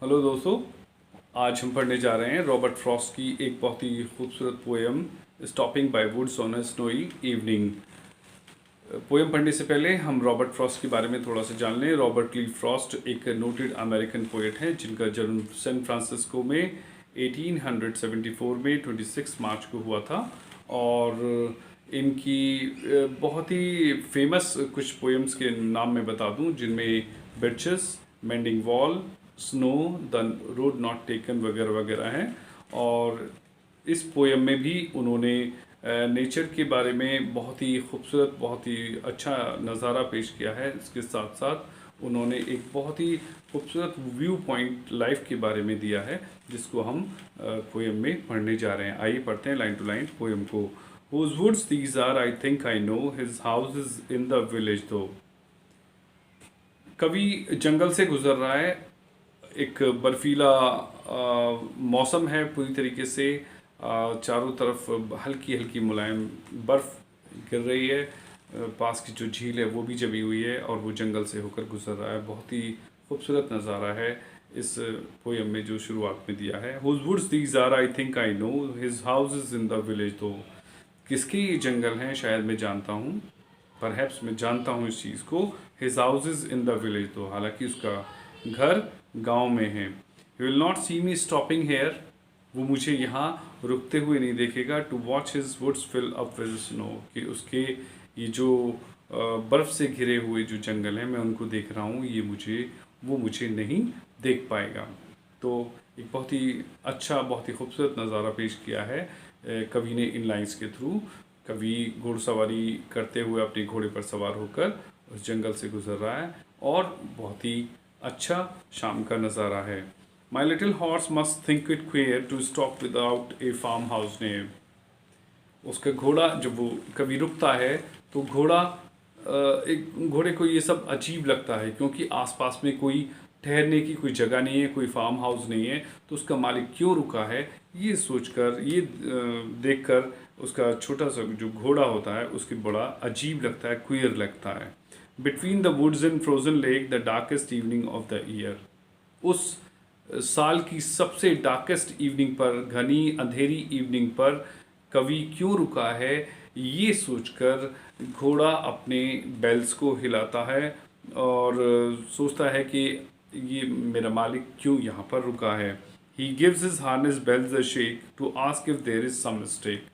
Hello दोस्तों। आज हम पढ़ने जा रहे हैं रॉबर्ट फ्रॉस्ट की एक बहुत ही खूबसूरत poem stopping by woods on a snowy evening. Poem पढ़ने से पहले हम रॉबर्ट फ्रॉस्ट के बारे में थोड़ा सा जान लें। रॉबर्ट ली फ्रॉस्ट एक नोटेड अमेरिकन पोएट हैं जिनका जन्म सैन फ्रांसिस्को में 1874 में 26 मार्च को हुआ था। और इनकी बहुत ही फेमस कुछ पोएम्स के नाम मैं बता दूं, जिनमें birches, mending wall, snow, the road not taken वगैरह वगैरह हैं। और इस पोएम में भी उन्होंने नेचर के बारे में बहुत ही खूबसूरत, बहुत ही अच्छा नज़ारा पेश किया है। इसके साथ साथ उन्होंने एक बहुत ही खूबसूरत व्यू पॉइंट लाइफ के बारे में दिया है, जिसको हम पोएम में पढ़ने जा रहे हैं। आइए पढ़ते हैं लाइन टू लाइन पोएम को। Whose woods these are, I think I know, his house is in the village though। कवि जंगल से गुजर रहा है। एक बर्फीला मौसम है पूरी तरीके से। चारों तरफ हल्की हल्की मुलायम बर्फ़ गिर रही है। पास की जो झील है वो भी जमी हुई है और वो जंगल से होकर गुजर रहा है। बहुत ही खूबसूरत नज़ारा है इस पोएम में जो शुरुआत में दिया है। Whose woods these are, I think I know, his house is in the village though। किसके ये जंगल हैं शायद मैं जानता हूँ, परहैप्स मैं जानता हूँ इस चीज़ को। His house is in the village तो हालांकि उसका घर गांव में है। You will not see me stopping here, वो मुझे यहाँ रुकते हुए नहीं देखेगा। To watch his woods fill up with snow, कि उसके ये जो बर्फ़ से घिरे हुए जो जंगल हैं मैं उनको देख रहा हूँ, वो मुझे नहीं देख पाएगा। तो एक बहुत ही अच्छा, बहुत ही खूबसूरत नज़ारा पेश किया है कवि ने इन लाइन्स के थ्रू। कवि घुड़सवारी करते हुए अपने घोड़े पर सवार होकर उस जंगल से गुजर रहा है और बहुत ही अच्छा शाम का नज़ारा है। My little horse must think it queer to stop without a farm house near. उसका घोड़ा, जब वो कभी रुकता है तो एक घोड़े को ये सब अजीब लगता है, क्योंकि आसपास में कोई ठहरने की कोई जगह नहीं है, कोई फार्म हाउस नहीं है। तो उसका मालिक क्यों रुका है, ये सोचकर, ये देखकर उसका छोटा सा जो घोड़ा होता है उसकी बड़ा अजीब लगता है, क्वियर लगता है। Between the woods and frozen lake the darkest evening of the year. उस साल की सबसे डार्केस्ट इवनिंग पर, घनी अंधेरी इवनिंग पर कवि क्यों रुका है, ये सोचकर घोड़ा अपने बेल्स को हिलाता है और सोचता है कि ये मेरा मालिक क्यों यहाँ पर रुका है। He gives his harness bells a shake to ask if there is some mistake.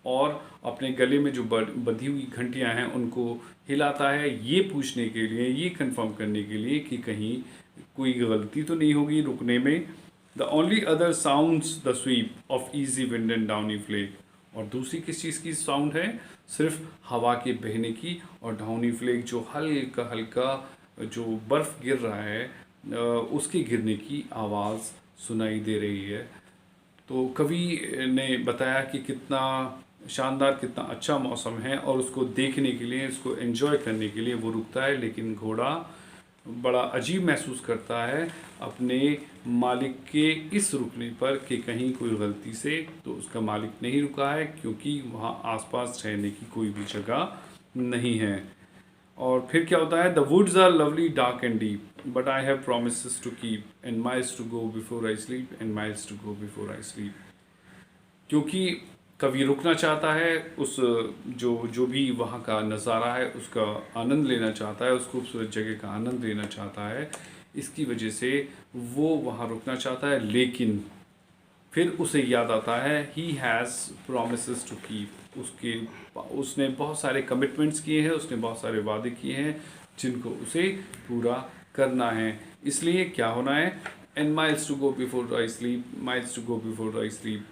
और अपने गले में जो बंधी हुई घंटियाँ हैं उनको हिलाता है, ये पूछने के लिए, ये कंफर्म करने के लिए कि कहीं कोई गलती तो नहीं होगी रुकने में। The only other sound's the sweep of easy wind and downy flake. और दूसरी किस चीज़ की साउंड है? सिर्फ हवा के बहने की और डाउनी फ्लेक, जो हल्का हल्का जो बर्फ़ गिर रहा है उसके गिरने की आवाज़ सुनाई दे रही है। तो कवि ने बताया कि कितना शानदार, कितना अच्छा मौसम है और उसको देखने के लिए, उसको एंजॉय करने के लिए वो रुकता है। लेकिन घोड़ा बड़ा अजीब महसूस करता है अपने मालिक के इस रुकने पर कि कहीं कोई गलती से तो उसका मालिक नहीं रुका है, क्योंकि वहाँ आसपास रहने की कोई भी जगह नहीं है। और फिर क्या होता है? The woods are lovely dark and deep but I have promises to keep and miles to go before I sleep and miles to go before I sleep. क्योंकि कवि रुकना चाहता है, उस जो भी वहाँ का नज़ारा है उसका आनंद लेना चाहता है, उस खूबसूरत जगह का आनंद लेना चाहता है, इसकी वजह से वो वहाँ रुकना चाहता है। लेकिन फिर उसे याद आता है he has promises to keep. उसने बहुत सारे कमिटमेंट्स किए हैं, उसने बहुत सारे वादे किए हैं जिनको उसे पूरा करना है। इसलिए क्या होना है? And miles to go before I sleep, miles to go before I sleep.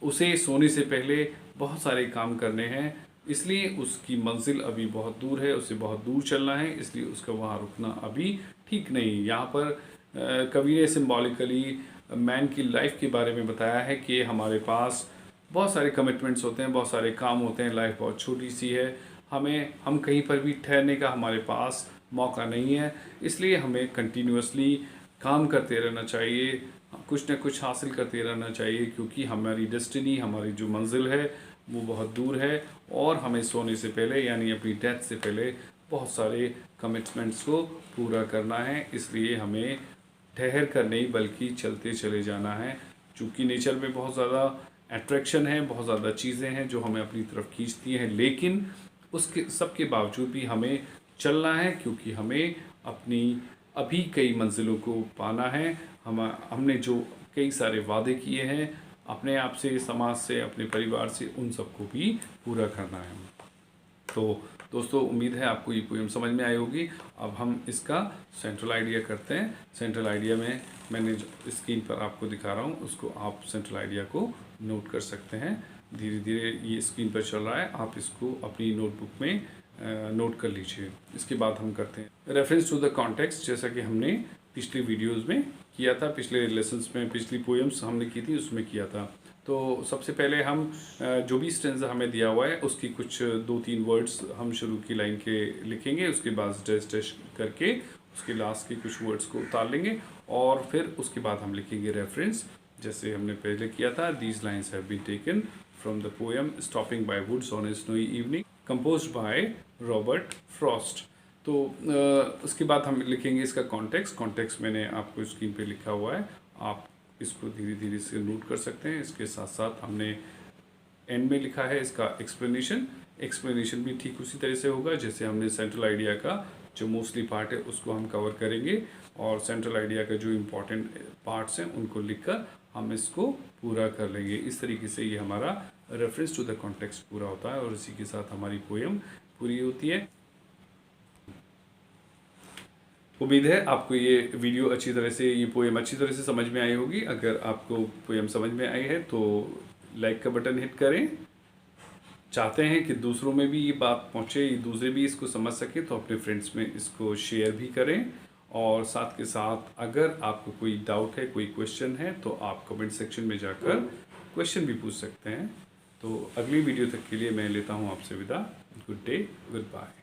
उसे सोने से पहले बहुत सारे काम करने हैं, इसलिए उसकी मंजिल अभी बहुत दूर है, उसे बहुत दूर चलना है, इसलिए उसका वहाँ रुकना अभी ठीक नहीं। यहाँ पर कवि ने सिम्बॉलिकली मैन की लाइफ के बारे में बताया है कि हमारे पास बहुत सारे कमिटमेंट्स होते हैं, बहुत सारे काम होते हैं, लाइफ बहुत छोटी सी है, हम कहीं पर भी ठहरने का हमारे पास मौका नहीं है। इसलिए हमें कंटिन्यूअसली काम करते रहना चाहिए, कुछ न कुछ हासिल करते रहना चाहिए, क्योंकि हमारी डेस्टिनी, हमारी जो मंजिल है वो बहुत दूर है और हमें सोने से पहले, यानी अपनी डेथ से पहले, बहुत सारे कमिटमेंट्स को पूरा करना है। इसलिए हमें ठहर कर नहीं बल्कि चलते चले जाना है। चूँकि नेचर में बहुत ज़्यादा अट्रैक्शन है, बहुत ज़्यादा चीज़ें हैं जो हमें अपनी तरफ खींचती हैं, लेकिन उसके सबके बावजूद भी हमें चलना है, क्योंकि हमें अपनी अभी कई मंजिलों को पाना है। हमने जो कई सारे वादे किए हैं अपने आप से, समाज से, अपने परिवार से, उन सबको भी पूरा करना है। तो दोस्तों, उम्मीद है आपको ये पोएम समझ में आई होगी। अब हम इसका सेंट्रल आइडिया करते हैं। सेंट्रल आइडिया में मैंने जो स्क्रीन पर आपको दिखा रहा हूँ उसको आप सेंट्रल आइडिया को नोट कर सकते हैं। धीरे धीरे ये स्क्रीन पर चल रहा है, आप इसको अपनी नोटबुक में नोट कर लीजिए। इसके बाद हम करते हैं रेफरेंस टू द कॉन्टेक्स्ट, जैसा कि हमने पिछले वीडियोज़ में किया था, पिछले लेसन्स में, पिछली पोएम्स हमने की थी उसमें किया था। तो सबसे पहले हम जो भी स्टेंजा हमें दिया हुआ है उसकी कुछ 2-3 वर्ड्स हम शुरू की लाइन के लिखेंगे, उसके बाद डैश डैश करके उसके लास्ट के कुछ वर्ड्स को उतार लेंगे और फिर उसके बाद हम लिखेंगे रेफरेंस, जैसे हमने पहले किया था। These lines have been taken from the poem stopping by woods on a snowy evening composed by Robert Frost. तो उसके बाद हम लिखेंगे इसका कॉन्टेक्स्ट। कॉन्टेक्स्ट मैंने आपको स्क्रीन पे लिखा हुआ है, आप इसको धीरे धीरे से नोट कर सकते हैं। इसके साथ साथ हमने एंड में लिखा है इसका एक्सप्लेनेशन। एक्सप्लेनेशन भी ठीक उसी तरह से होगा जैसे हमने सेंट्रल आइडिया का जो मोस्टली पार्ट है उसको हम कवर करेंगे, और सेंट्रल आइडिया का जो इम्पोर्टेंट पार्ट्स हैं उनको लिखकर हम इसको पूरा कर लेंगे। इस तरीके से ये हमारा रेफरेंस टू द कॉन्टेक्स्ट पूरा होता है और इसी के साथ हमारी पोएम पूरी होती है। उम्मीद है आपको ये वीडियो अच्छी तरह से, ये पोएम अच्छी तरह से समझ में आई होगी। अगर आपको पोएम समझ में आई है तो लाइक का बटन हिट करें। चाहते हैं कि दूसरों में भी ये बात पहुँचे, दूसरे भी इसको समझ सके, तो अपने फ्रेंड्स में इसको शेयर भी करें। और साथ के साथ अगर आपको कोई डाउट है, कोई क्वेश्चन है, तो आप कमेंट सेक्शन में जाकर क्वेश्चन भी पूछ सकते हैं। तो अगली वीडियो तक के लिए मैं लेता हूँ आपसे विदा। Good day, good bye.